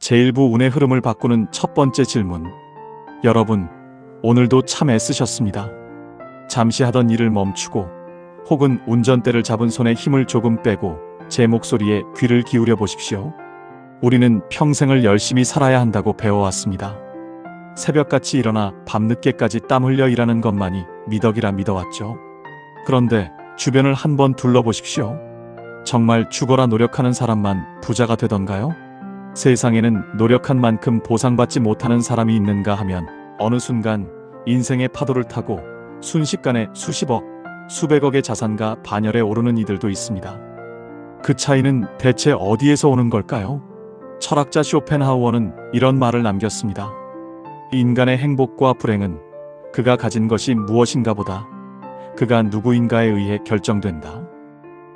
제1부 운의 흐름을 바꾸는 첫 번째 질문. 여러분, 오늘도 참 애쓰셨습니다. 잠시 하던 일을 멈추고 혹은 운전대를 잡은 손에 힘을 조금 빼고 제 목소리에 귀를 기울여 보십시오. 우리는 평생을 열심히 살아야 한다고 배워왔습니다. 새벽같이 일어나 밤늦게까지 땀 흘려 일하는 것만이 미덕이라 믿어왔죠. 그런데 주변을 한번 둘러보십시오. 정말 죽어라 노력하는 사람만 부자가 되던가요? 세상에는 노력한 만큼 보상받지 못하는 사람이 있는가 하면 어느 순간 인생의 파도를 타고 순식간에 수십억, 수백억의 자산가 반열에 오르는 이들도 있습니다. 그 차이는 대체 어디에서 오는 걸까요? 철학자 쇼펜하우어는 이런 말을 남겼습니다. 인간의 행복과 불행은 그가 가진 것이 무엇인가 보다 그가 누구인가에 의해 결정된다.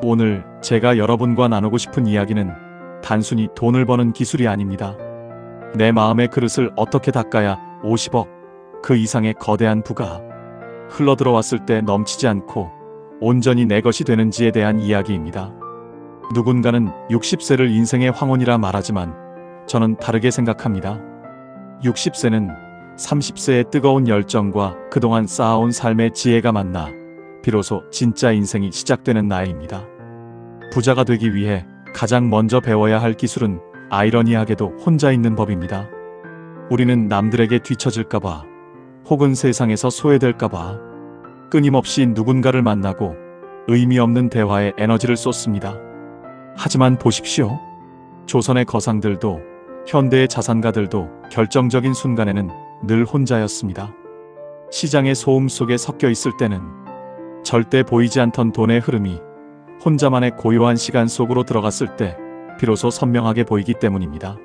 오늘 제가 여러분과 나누고 싶은 이야기는 단순히 돈을 버는 기술이 아닙니다. 내 마음의 그릇을 어떻게 닦아야 50억, 그 이상의 거대한 부가 흘러들어왔을 때 넘치지 않고 온전히 내 것이 되는지에 대한 이야기입니다. 누군가는 60세를 인생의 황혼이라 말하지만 저는 다르게 생각합니다. 60세는 30세의 뜨거운 열정과 그동안 쌓아온 삶의 지혜가 만나 비로소 진짜 인생이 시작되는 나이입니다. 부자가 되기 위해 가장 먼저 배워야 할 기술은 아이러니하게도 혼자 있는 법입니다. 우리는 남들에게 뒤처질까봐 혹은 세상에서 소외될까봐 끊임없이 누군가를 만나고 의미 없는 대화에 에너지를 쏟습니다. 하지만 보십시오. 조선의 거상들도 현대의 자산가들도 결정적인 순간에는 늘 혼자였습니다. 시장의 소음 속에 섞여 있을 때는 절대 보이지 않던 돈의 흐름이 혼자만의 고요한 시간 속으로 들어갔을 때 비로소 선명하게 보이기 때문입니다.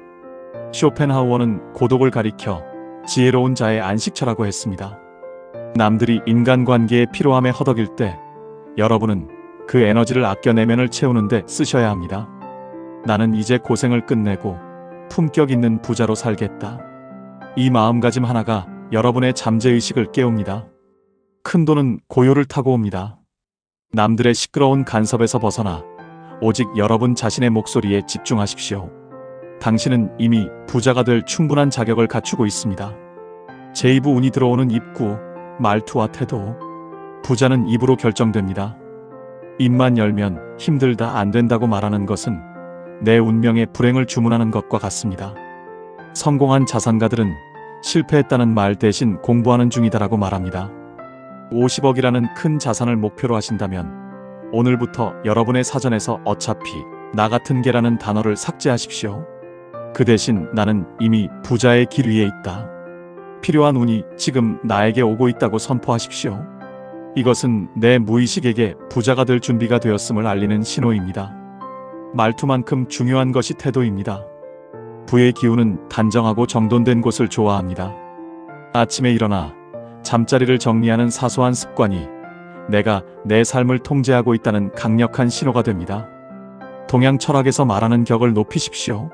쇼펜하우어는 고독을 가리켜 지혜로운 자의 안식처라고 했습니다. 남들이 인간관계의 피로함에 허덕일 때 여러분은 그 에너지를 아껴 내면을 채우는데 쓰셔야 합니다. 나는 이제 고생을 끝내고 품격 있는 부자로 살겠다. 이 마음가짐 하나가 여러분의 잠재의식을 깨웁니다. 큰 돈은 고요를 타고 옵니다. 남들의 시끄러운 간섭에서 벗어나 오직 여러분 자신의 목소리에 집중하십시오. 당신은 이미 부자가 될 충분한 자격을 갖추고 있습니다. 제2부 운이 들어오는 입구, 말투와 태도. 부자는 입으로 결정됩니다. 입만 열면 힘들다 안 된다고 말하는 것은 내 운명의 불행을 주문하는 것과 같습니다. 성공한 자산가들은 실패했다는 말 대신 공부하는 중이다라고 말합니다. 50억이라는 큰 자산을 목표로 하신다면 오늘부터 여러분의 사전에서 어차피 나 같은 게라는 단어를 삭제하십시오. 그 대신 나는 이미 부자의 길 위에 있다. 필요한 운이 지금 나에게 오고 있다고 선포하십시오. 이것은 내 무의식에게 부자가 될 준비가 되었음을 알리는 신호입니다. 말투만큼 중요한 것이 태도입니다. 부의 기운은 단정하고 정돈된 곳을 좋아합니다. 아침에 일어나 잠자리를 정리하는 사소한 습관이 내가 내 삶을 통제하고 있다는 강력한 신호가 됩니다. 동양 철학에서 말하는 격을 높이십시오.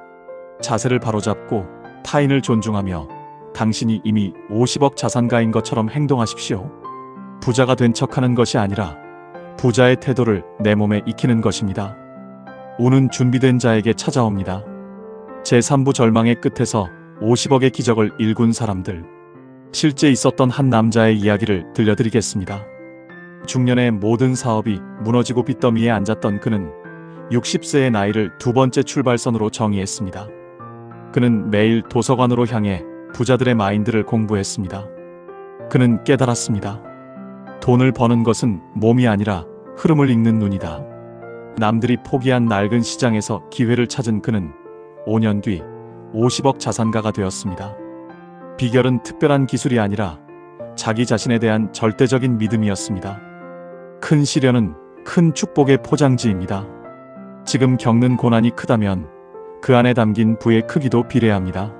자세를 바로잡고 타인을 존중하며 당신이 이미 50억 자산가인 것처럼 행동하십시오. 부자가 된 척하는 것이 아니라 부자의 태도를 내 몸에 익히는 것입니다. 운은 준비된 자에게 찾아옵니다. 제3부 절망의 끝에서 50억의 기적을 일군 사람들. 실제 있었던 한 남자의 이야기를 들려드리겠습니다. 중년의 모든 사업이 무너지고 빚더미에 앉았던 그는 60세의 나이를 두 번째 출발선으로 정의했습니다. 그는 매일 도서관으로 향해 부자들의 마인드를 공부했습니다. 그는 깨달았습니다. 돈을 버는 것은 몸이 아니라 흐름을 읽는 눈이다. 남들이 포기한 낡은 시장에서 기회를 찾은 그는 5년 뒤 50억 자산가가 되었습니다. 비결은 특별한 기술이 아니라 자기 자신에 대한 절대적인 믿음이었습니다. 큰 시련은 큰 축복의 포장지입니다. 지금 겪는 고난이 크다면 그 안에 담긴 부의 크기도 비례합니다.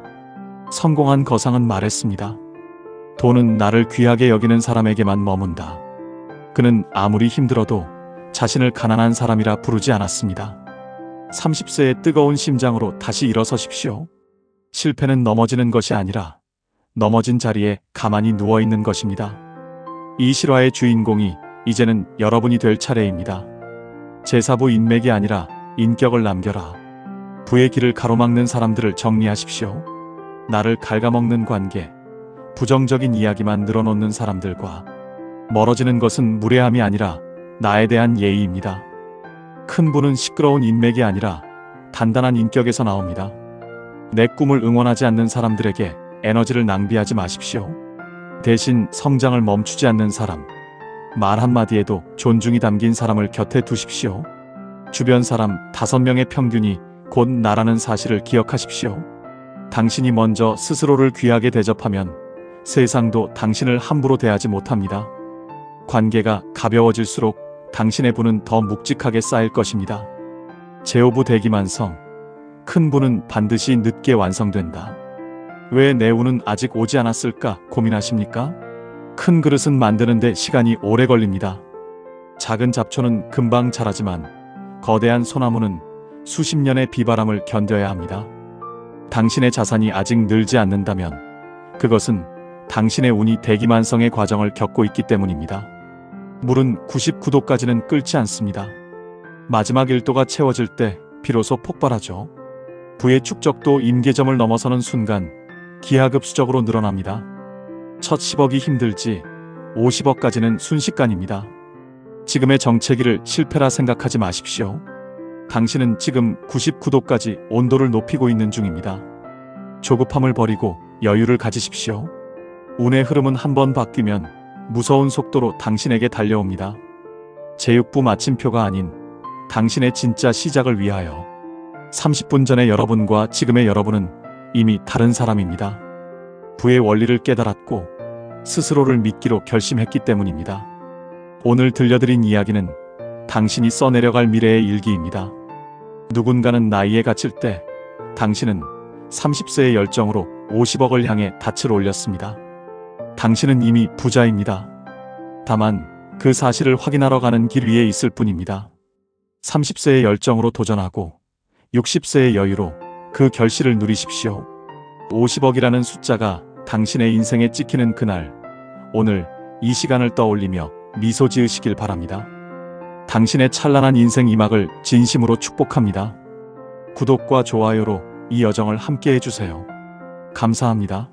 성공한 거상은 말했습니다. 돈은 나를 귀하게 여기는 사람에게만 머문다. 그는 아무리 힘들어도 자신을 가난한 사람이라 부르지 않았습니다. 30세의 뜨거운 심장으로 다시 일어서십시오. 실패는 넘어지는 것이 아니라 넘어진 자리에 가만히 누워있는 것입니다. 이 실화의 주인공이 이제는 여러분이 될 차례입니다. 제4부 인맥이 아니라 인격을 남겨라. 부의 길을 가로막는 사람들을 정리하십시오. 나를 갉아먹는 관계, 부정적인 이야기만 늘어놓는 사람들과 멀어지는 것은 무례함이 아니라 나에 대한 예의입니다. 큰 부는 시끄러운 인맥이 아니라 단단한 인격에서 나옵니다. 내 꿈을 응원하지 않는 사람들에게 에너지를 낭비하지 마십시오. 대신 성장을 멈추지 않는 사람, 말 한마디에도 존중이 담긴 사람을 곁에 두십시오. 주변 사람 5명의 평균이 곧 나라는 사실을 기억하십시오. 당신이 먼저 스스로를 귀하게 대접하면 세상도 당신을 함부로 대하지 못합니다. 관계가 가벼워질수록 당신의 부는 더 묵직하게 쌓일 것입니다. 제오부 대기만성, 큰 부는 반드시 늦게 완성된다. 왜 내 운은 아직 오지 않았을까 고민하십니까? 큰 그릇은 만드는데 시간이 오래 걸립니다. 작은 잡초는 금방 자라지만 거대한 소나무는 수십 년의 비바람을 견뎌야 합니다. 당신의 자산이 아직 늘지 않는다면 그것은 당신의 운이 대기만성의 과정을 겪고 있기 때문입니다. 물은 99도까지는 끓지 않습니다. 마지막 1도가 채워질 때 비로소 폭발하죠. 부의 축적도 임계점을 넘어서는 순간 기하급수적으로 늘어납니다. 첫 10억이 힘들지 50억까지는 순식간입니다. 지금의 정체기를 실패라 생각하지 마십시오. 당신은 지금 99도까지 온도를 높이고 있는 중입니다. 조급함을 버리고 여유를 가지십시오. 운의 흐름은 한번 바뀌면 무서운 속도로 당신에게 달려옵니다. 제6부 마침표가 아닌 당신의 진짜 시작을 위하여 30분 전의 여러분과 지금의 여러분은 이미 다른 사람입니다. 부의 원리를 깨달았고 스스로를 믿기로 결심했기 때문입니다. 오늘 들려드린 이야기는 당신이 써내려갈 미래의 일기입니다. 누군가는 나이에 갇힐 때 당신은 30세의 열정으로 50억을 향해 닻을 올렸습니다. 당신은 이미 부자입니다. 다만 그 사실을 확인하러 가는 길 위에 있을 뿐입니다. 30세의 열정으로 도전하고 60세의 여유로 그 결실을 누리십시오. 50억이라는 숫자가 당신의 인생에 찍히는 그날, 오늘 이 시간을 떠올리며 미소 지으시길 바랍니다. 당신의 찬란한 인생 이막을 진심으로 축복합니다. 구독과 좋아요로 이 여정을 함께 해주세요. 감사합니다.